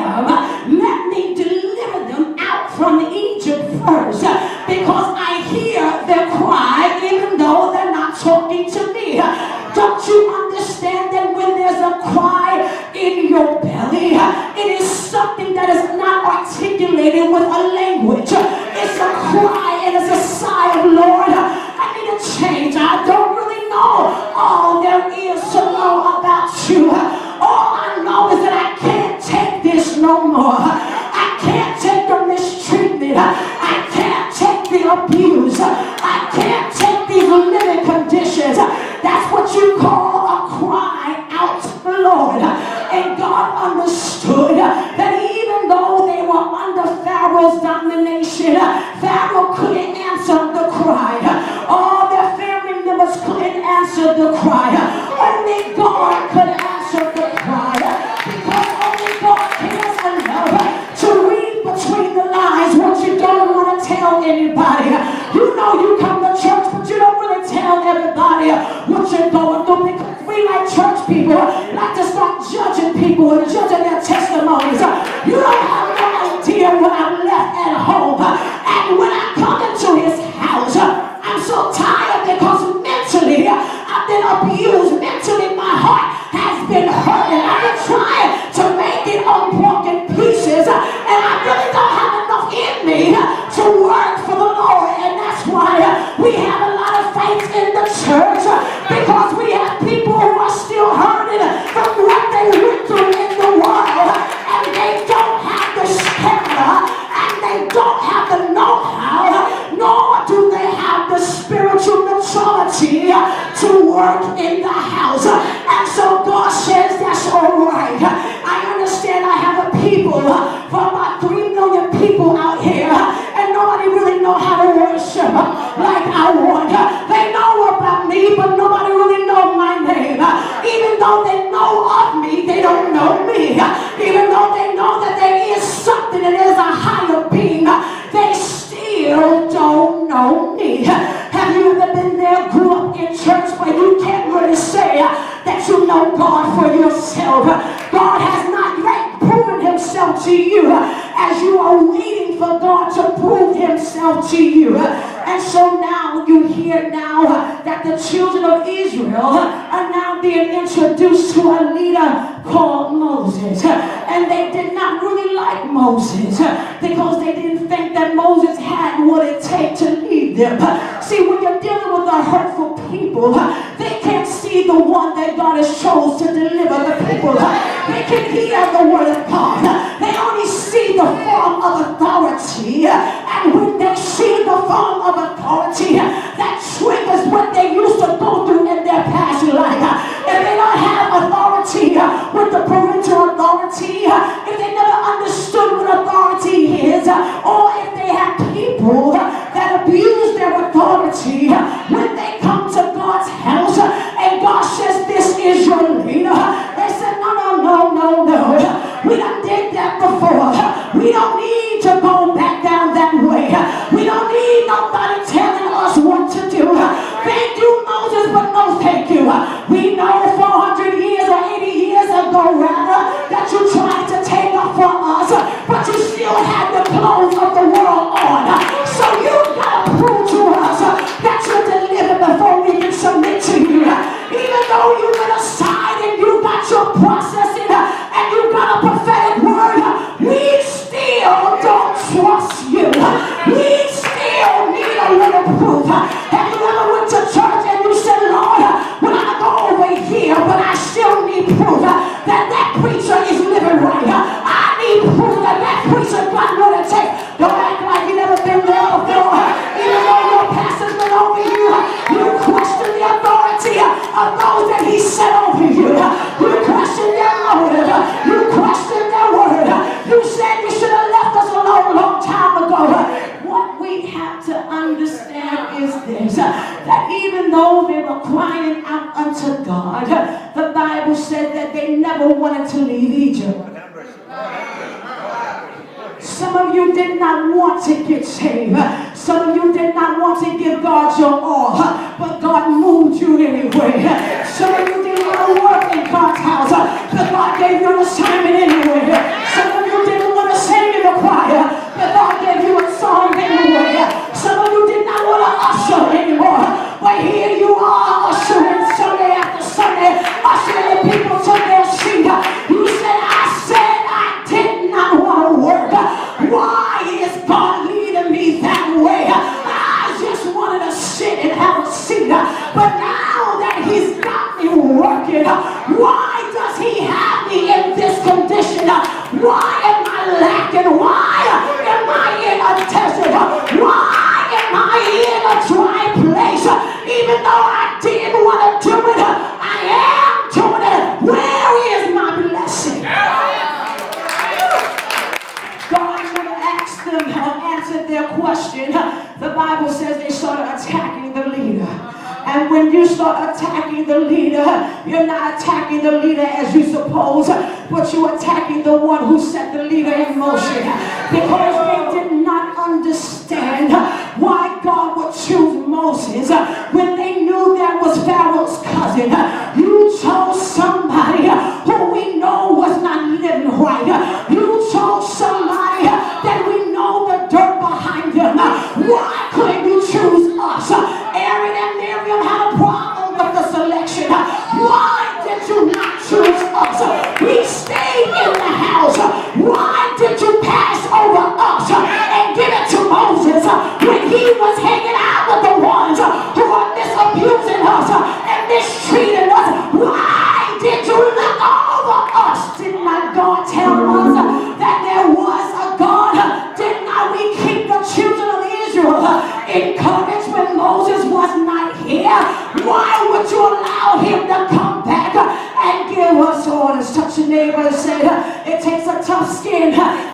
them, let me deliver them out from Egypt first, because I hear their cry even though they're not talking to me. Don't you understand that when there's a cry in your belly, it is something that is not articulated with a language. It's a cry and it's a sigh of, Lord, I need a change. I don't really know all there is to know about you. All I know is that I can't take this no more. I can't take the mistreatment. I can't take the abuse. I can't take these living conditions. That's what you call a cry out, Lord. And God understood that even though they were under Pharaoh's domination, Pharaoh couldn't answer the cry. All their family members couldn't answer the cry. Only God could answer the cry, because only God cares enough to read between the lines what you don't want to tell anybody. You know you come to church, but you don't really tell everybody what you're going through, because we like church people like to start judging people and judging their testimonies. You don't have no idea what I've left at home, and when I come into his house, I'm so tired because mentally I've been abused. Mentally my heart has been hurt, and I've been trying to make it on broken pieces, and I really don't have enough in me to work for the Lord. And that's why we have a lot of fights in the church, because we have people who are still hurting from what they went through in the world, and they don't have the stamina, and they don't have the know-how, nor do they have the spiritual maturity to work in the house. And so God says, that's all right. I understand I have a people for about 3 million people out here, and nobody really know how to worship like I want. They know about me, but nobody really know my name. Even though they know of me, they don't know me. Even though they know that there is something and there's a higher being, they still don't know me. Have you ever been there, grew up in church, but you can't really say that you know God for yourself? God has not yet proven himself to you as you are waiting for God to prove himself to you. And so now you hear now that the children of Israel are now being introduced to a leader called Moses. And they did not really like Moses because they didn't think that Moses had what it takes to lead them. See, when you're dealing with a hurtful people, they can't see the one that God has chose to deliver the people. They can hear the word of God. They only see the form of authority. And when they see the form of authority, that triggers what they used to go through in their past life. If they don't have authority with the parental authority, if they never understood what authority is, or if they have people that abuse their authority, when they come to God's house and God says, this is your leader, they say, no. We done did that before. We don't need to go back down that way. We don't need nobody telling us what to do. Thank you, Moses, but no thank you. We know 400 years or 80 years ago, rather, that you tried to take up for us, but you still had the clothes of the world on. So you gotta prove to us that you're delivered before we can submit to you. Even though you went aside and you got your processing and you got a prophetic word, we still don't trust you. We still need a little proof. Have you ever went to church and you said, Lord, when I go over here, but I still need proof that preacher is living right. I need proof that preacher got what it takes. Don't act like you never been there before. Even though your pastor's been over you, you question the authority of those that he set over you. You question their motive. You question their word. You said you should have left us alone a long time ago. What we have to understand is this, that even though they were crying out unto God, the Bible said that they never wanted to leave Egypt. Some of you did not want to get saved. Some of you did not want to give God your all, but God moved you anyway. Some of you didn't want to work in God's house, but God gave you an assignment anyway. Some of you question, the Bible says they started attacking the leader. And when you start attacking the leader, you're not attacking the leader as you suppose, but you're attacking the one who set the leader in motion. Because they did not understand why God would choose Moses when they knew that was Pharaoh's cousin. You chose somebody who we know was not living right. You chose somebody that we know the dirt behind them. Why couldn't you choose us? Aaron and Miriam had a problem with the selection. Why did you not choose us? We stayed in the house. Why did you pass over us and give it to Moses when he was hanging out with the ones who are misusing us and mistreating us? Why did you look over us? Did not God tell us that there was a God? Did not we keep the children of Israel encouraged when Moses was not here? Why would you allow him to come back and give us orders? Touch your neighbor and say, it takes a tough skin